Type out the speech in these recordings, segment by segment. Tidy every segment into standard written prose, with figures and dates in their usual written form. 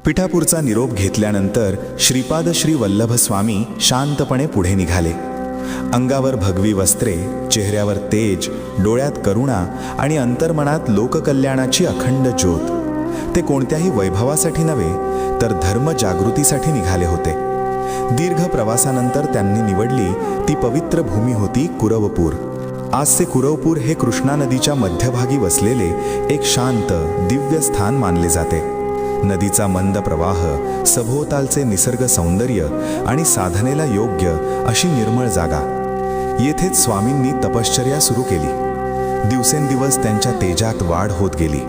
पिठापूरचा निरोप घेतल्यानंतर श्रीपाद श्री वल्लभ स्वामी शांतपणे पुढे निघाले. अंगावर भगवी वस्त्रे, चेहऱ्यावर तेज, डोळ्यात करुणा आणि अंतर्मनात लोककल्याणाची अखंड ज्योत. ते कोणत्याही वैभवासाठी नव्हे तर धर्मजागृतीसाठी निघाले होते. दीर्घ प्रवासानंतर त्यांनी निवडली ती पवित्र भूमी होती कुरवपूर. आजचे कुरवपूर हे कृष्णा नदीच्या मध्यभागी वसलेले एक शांत दिव्य स्थान मानले जाते. नदीचा मंद प्रवाह, सभोवतालचे निसर्ग सौंदर्य आणि साधनेला योग्य अशी निर्मळ जागा. येथेच स्वामींनी तपश्चर्या सुरू केली. दिवसेंदिवस त्यांच्या तेजात वाढ होत गेली.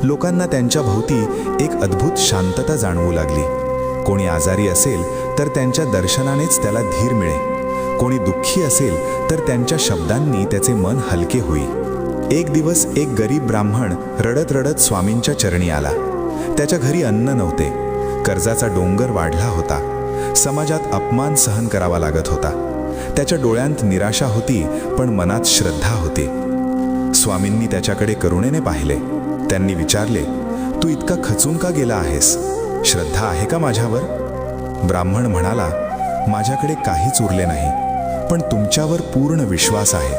लोकांना त्यांच्या भोवती एक अद्भुत शांतता जाणवू लागली. कोणी आजारी असेल तर त्यांच्या दर्शनानेच त्याला धीर मिळे. कोणी दुःखी असेल तर त्यांच्या शब्दांनी त्याचे मन हलके होई. एक दिवस एक गरीब ब्राह्मण रडत रडत स्वामींच्या चरणी आला. त्याच्या घरी अन्न नव्हते. कर्जाचा डोंगर वाढला होता. समाजात अपमान सहन करावा लागत होता. त्याच्या डोळ्यांत निराशा होती, पण मनात श्रद्धा होती. स्वामींनी त्याच्याकडे करुणेने पाहिले. त्यांनी विचारले, तू इतका खचून का गेला आहेस? श्रद्धा आहे का माझ्यावर? ब्राह्मण म्हणाला, माझ्याकडे काहीच उरले नाही, पण तुमच्यावर पूर्ण विश्वास आहे.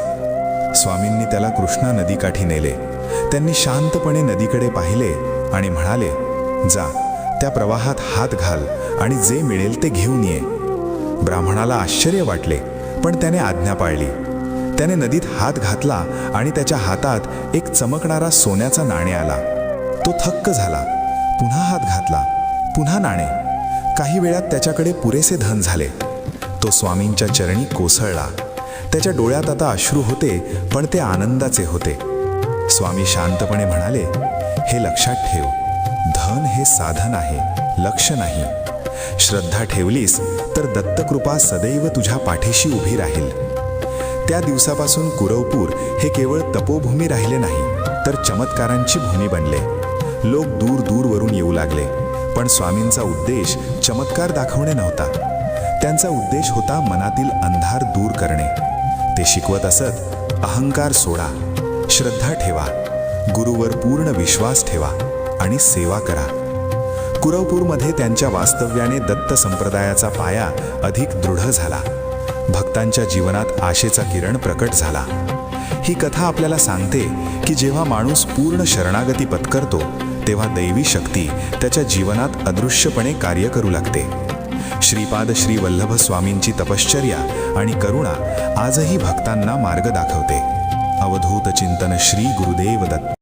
स्वामींनी त्याला कृष्णा नदीकाठी नेले. त्यांनी शांतपणे नदीकडे पाहिले आणि म्हणाले, जा, त्या प्रवाहात हात घाल आणि जे मिळेल ते घेऊन ये. ब्राह्मणाला आश्चर्य वाटले, पण त्याने आज्ञा पाळली. त्याने नदीत हात घातला आणि त्याच्या हातात एक चमकणारा सोन्याचा नाणे आला. तो थक्क झाला. पुन्हा हात घातला, पुन्हा नाणे. काही वेळात त्याच्याकडे पुरेसे धन झाले. तो स्वामींच्या चरणी कोसळला. त्याच्या डोळ्यात आता अश्रू होते, पण ते आनंदाचे होते. स्वामी शांतपणे म्हणाले, हे लक्षात ठेव, धन हे साधन आहे, लक्ष्य नाही. श्रद्धा ठेवलीस तर दत्तकृपा सदैव तुझ्या पाठीशी उभी राहील. त्या दिवसापासून कुरवपूर हे केवळ तपोभूमी राहिले नाही, तर चमत्कारांची भूमी बनले. लोक दूर दूरवरून येऊ लागले, पण स्वामींचा उद्देश चमत्कार दाखवणे नव्हता. त्यांचा उद्देश होता मनातील अंधार दूर करणे. ते शिकवत असत, अहंकार सोडा, श्रद्धा ठेवा, गुरुवर पूर्ण विश्वास ठेवा आणि सेवा करा. कुरवपूरमध्ये त्यांच्या वास्तव्याने दत्त संप्रदायाचा पाया अधिक दृढ झाला. भक्तांच्या जीवनात आशेचा किरण प्रकट झाला. ही कथा आपल्याला सांगते की जेव्हा माणूस पूर्ण शरणागती पत्करतो, तेव्हा दैवी शक्ती त्याच्या जीवनात अदृश्यपणे कार्य करू लागते. श्रीपाद श्री वल्लभ स्वामींची तपश्चर्या आणि करुणा आजही भक्तांना मार्ग दाखवते. अवधूत चिंतन श्री गुरुदेव दत्त.